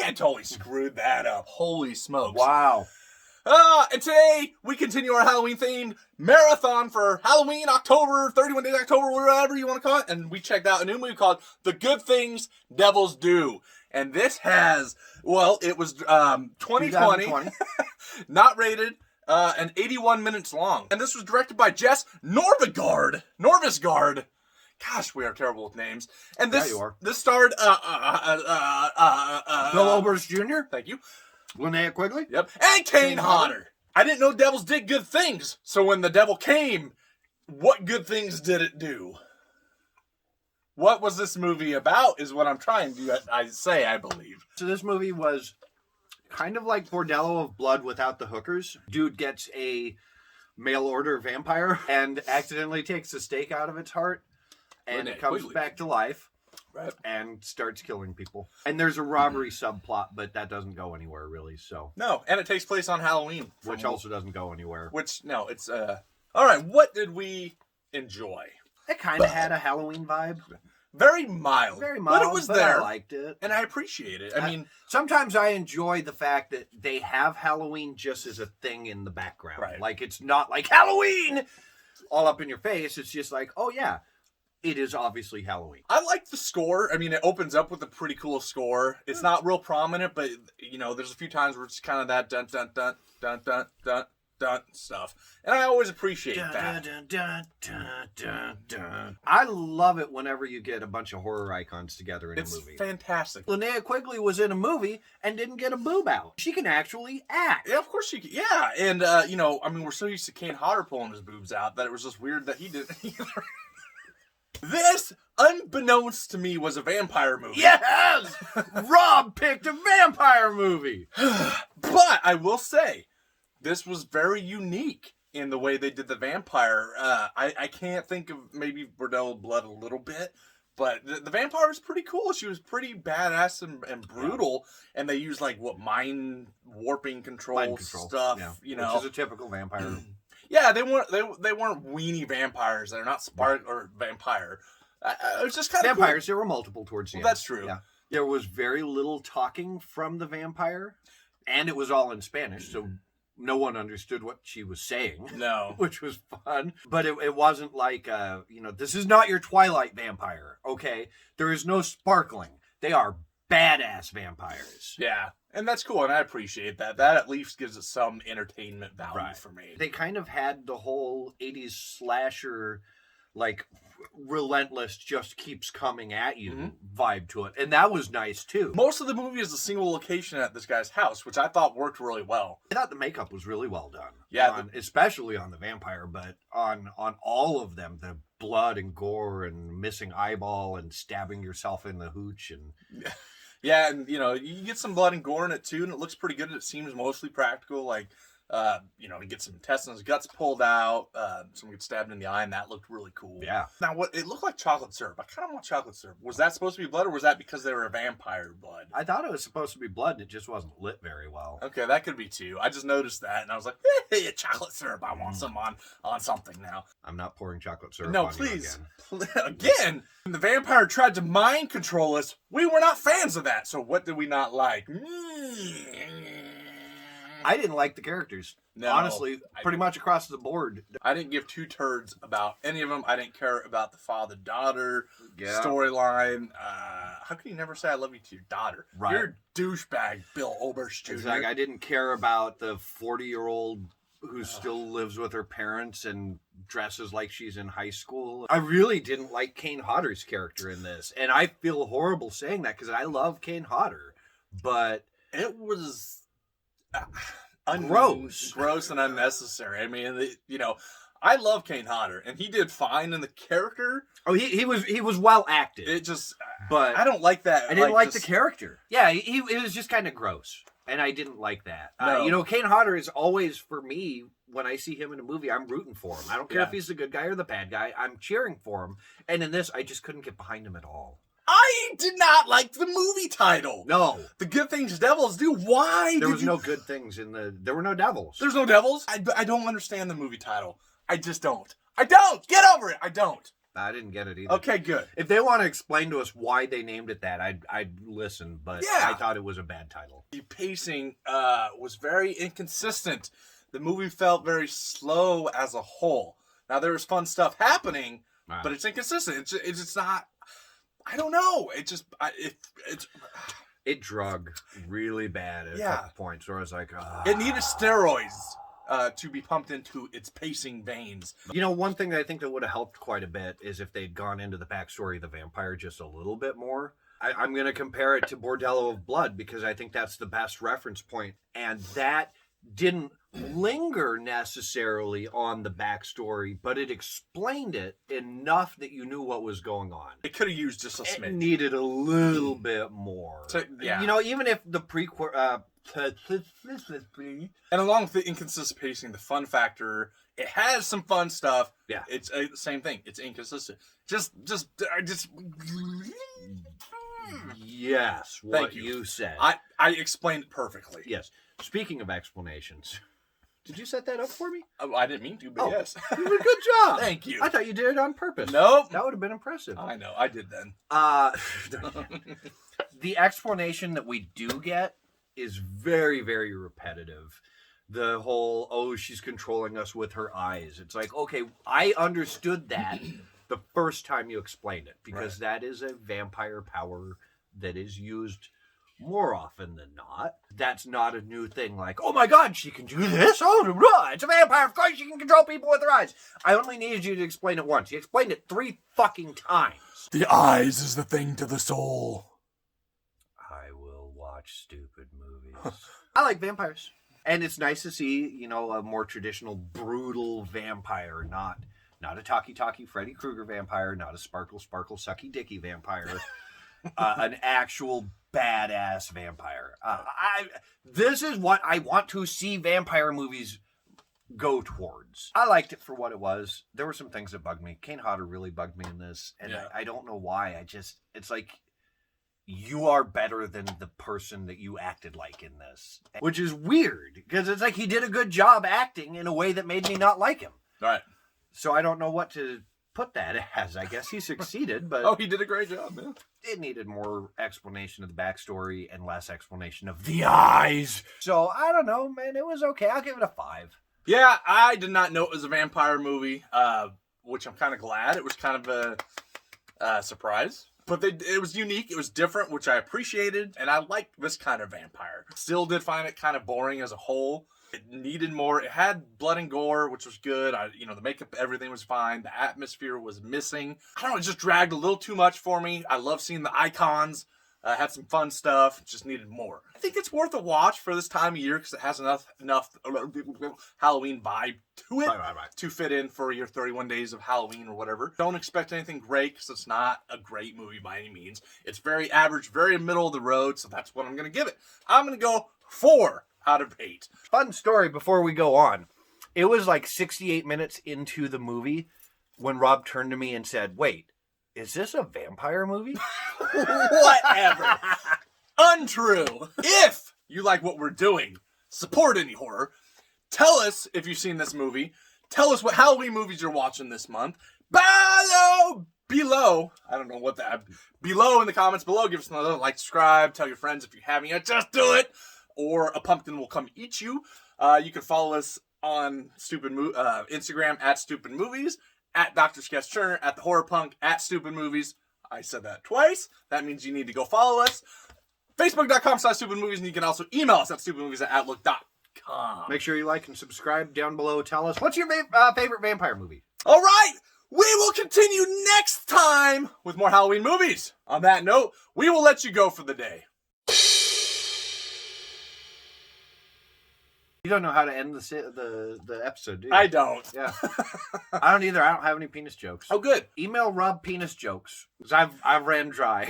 I totally screwed that up. Holy smokes. Wow. And today, we continue our Halloween-themed marathon for Halloween, October, 31 Days October, whatever you want to call it. And we checked out a new movie called The Good Things Devils Do. And this has, well, it was 2020, not rated, and 81 minutes long. And this was directed by Jess Norvigard. Gosh, we are terrible with names. And this, yeah, you are. This starred, Bill Oberst Jr.? Thank you. Linnea Quigley? Yep. And Kane Hodder. I didn't know devils did good things. So when the devil came, what good things did it do? What was this movie about is what I'm trying to say, I believe. So this movie was kind of like Bordello of Blood without the hookers. Dude gets a mail order vampire and accidentally takes a stake out of its heart. And it comes back to life. Right. And starts killing people. And there's a robbery subplot, but that doesn't go anywhere, really, so. No, and it takes place on Halloween. Which also doesn't go anywhere. No, it's, all right, what did we enjoy? It kind of had a Halloween vibe. Very mild. Very mild, but it was there. I liked it. And I appreciate it. I mean... Sometimes I enjoy the fact that they have Halloween just as a thing in the background. Right. Like, it's not like Halloween all up in your face. It's just like, oh, yeah. It is obviously Halloween. I like the score. I mean, it opens up with a pretty cool score. It's not real prominent, but, you know, there's a few times where it's kind of that dun, dun, dun, dun, dun, dun, dun stuff. And I always appreciate that. Dun, dun, dun, dun, dun. I love it whenever you get a bunch of horror icons together in a movie. It's fantastic. Linnea Quigley was in a movie and didn't get a boob out. She can actually act. Yeah, of course she can. Yeah, and, you know, I mean, we're so used to Kane Hodder pulling his boobs out that it was just weird that he didn't either. This, unbeknownst to me, was a vampire movie. Yes! Rob picked a vampire movie! But I will say, this was very unique in the way they did the vampire. I can't think of maybe Bordello of Blood a little bit, but the vampire was pretty cool. She was pretty badass and brutal, and they used, like, mind warping control stuff, yeah. You know. Which is a typical vampire. Yeah, they weren't weenie vampires. They're not spark or vampire. It was just kind of vampires. Cool. There were multiple towards the end. That's true. Yeah. There was very little talking from the vampire, and it was all in Spanish, so no one understood what she was saying. No, which was fun. But it wasn't like you know, this is not your Twilight vampire. Okay, there is no sparkling. They are badass vampires. Yeah. And that's cool, and I appreciate that. That at least gives it some entertainment value for me. They kind of had the whole 80s slasher, like, relentless, just keeps coming at you vibe to it. And that was nice, too. Most of the movie is a single location at this guy's house, which I thought worked really well. I thought the makeup was really well done. Yeah. Especially on the vampire, but on all of them, the blood and gore and missing eyeball and stabbing yourself in the hooch and... Yeah, and, you know, you get some blood and gore in it, too, and it looks pretty good. It seems mostly practical. Like, you know, you get some intestines, guts pulled out, someone gets stabbed in the eye, and that looked really cool. Yeah. Now, it looked like chocolate syrup. I kind of want chocolate syrup. Was that supposed to be blood, or was that because they were a vampire blood? I thought it was supposed to be blood, and it just wasn't lit very well. Okay, that could be, too. I just noticed that, and I was like, hey, chocolate syrup. I want some on something now. I'm not pouring chocolate syrup on please. You again. Again? When the vampire tried to mind control us, we were not fans of that. So what did we not like? I didn't like the characters. No, honestly, pretty much across the board. I didn't give two turds about any of them. I didn't care about the father-daughter storyline. How can you never say I love you to your daughter? Right. You're a douchebag, Bill Oberst Jr. It's like I didn't care about the 40-year-old who still lives with her parents and dresses like she's in high school. I really didn't like Kane Hodder's character in this. And I feel horrible saying that because I love Kane Hodder. But it was... gross and unnecessary. I mean, you know, I love Kane Hodder, and he did fine in the character. Oh, he was well acted. It just, but I don't like that. I didn't like the character. Yeah, it was just kind of gross, and I didn't like that. No. You know, Kane Hodder is always, for me, when I see him in a movie, I'm rooting for him. I don't care if he's the good guy or the bad guy. I'm cheering for him. And in this, I just couldn't get behind him at all. I did not like the movie title. No. The Good Things Devils Do. Why? There was no good things there were no devils. There's no devils? I don't understand the movie title. I just don't. I don't! Get over it! I don't. I didn't get it either. Okay, good. If they want to explain to us why they named it that, I'd listen, but Yeah. I thought it was a bad title. The pacing was very inconsistent. The movie felt very slow as a whole. Now, there was fun stuff happening, but it's inconsistent. It's not... I don't know. It drug really bad at a couple points where I was like, It needed steroids to be pumped into its pacing veins. You know, one thing that I think that would have helped quite a bit is if they'd gone into the backstory of the vampire just a little bit more. I'm going to compare it to Bordello of Blood because I think that's the best reference point. And that didn't linger necessarily on the backstory, but it explained it enough that you knew what was going on. It could have used just a smidge. It needed a little bit more. You know, even if the prequel... and along with the inconsistent pacing, the fun factor, it has some fun stuff. Yeah. It's the same thing. It's inconsistent. Just... Yes, what you said. I explained it perfectly. Yes. Speaking of explanations, did you set that up for me? I didn't mean to, but yes. You did a good job. Thank you. I thought you did it on purpose. Nope. That would have been impressive. I know. I did then. The explanation that we do get is very, very repetitive. The whole, oh, she's controlling us with her eyes. It's like, okay, I understood that the first time you explained it because that is a vampire power that is used more often than not. That's not a new thing like, oh my god, she can do this? Oh, it's a vampire. Of course she can control people with her eyes. I only needed you to explain it once. You explained it 3 fucking times. The eyes is the thing to the soul. I will watch stupid movies. I like vampires. And it's nice to see, you know, a more traditional, brutal vampire, not a talkie-talkie Freddy Krueger vampire, not a sparkle, sucky dicky vampire. An actual badass vampire. This is what I want to see vampire movies go towards. I liked it for what it was. There were some things that bugged me. Kane Hodder really bugged me in this, and I don't know why. It's like, you are better than the person that you acted like in this. Which is weird, because it's like he did a good job acting in a way that made me not like him. Right. So I don't know what to put that as. I guess he succeeded, but... Oh, he did a great job, man. It needed more explanation of the backstory and less explanation of the eyes. So, I don't know, man. It was okay. I'll give it a 5. Yeah, I did not know it was a vampire movie, which I'm kind of glad. It was kind of a surprise. But it was unique. It was different, which I appreciated. And I liked this kind of vampire. Still did find it kind of boring as a whole. It needed more. It had blood and gore, which was good. The makeup, everything was fine. The atmosphere was missing. I don't know, it just dragged a little too much for me. I love seeing the icons. Had some fun stuff. Just needed more. I think it's worth a watch for this time of year because it has enough Halloween vibe to it to fit in for your 31 days of Halloween or whatever. Don't expect anything great because it's not a great movie by any means. It's very average, very middle of the road, so that's what I'm going to give it. I'm going to go 4 out of 8. Fun story before we go on. It was like 68 minutes into the movie when Rob turned to me and said, wait, is this a vampire movie? Whatever. Untrue. If you like what we're doing, support indie horror. Tell us if you've seen this movie. Tell us what Halloween movies you're watching this month. Below. I don't know what that. Below in the comments below. Give us another like, subscribe. Tell your friends if you haven't yet. Just do it. Or a pumpkin will come eat you. You can follow us on Instagram at StoopidMovies, at Dr. Sketch Turner, at The Horror Punk, at StoopidMovies. I said that twice. That means you need to go follow us. Facebook.com/StoopidMovies, and you can also email us at StoopidMovies@outlook.com. Make sure you like and subscribe down below. Tell us, what's your favorite vampire movie? All right. We will continue next time with more Halloween movies. On that note, we will let you go for the day. You don't know how to end the episode, do you? I don't. Yeah. I don't either. I don't have any penis jokes. Oh, good. Email Rob penis jokes, because I've ran dry.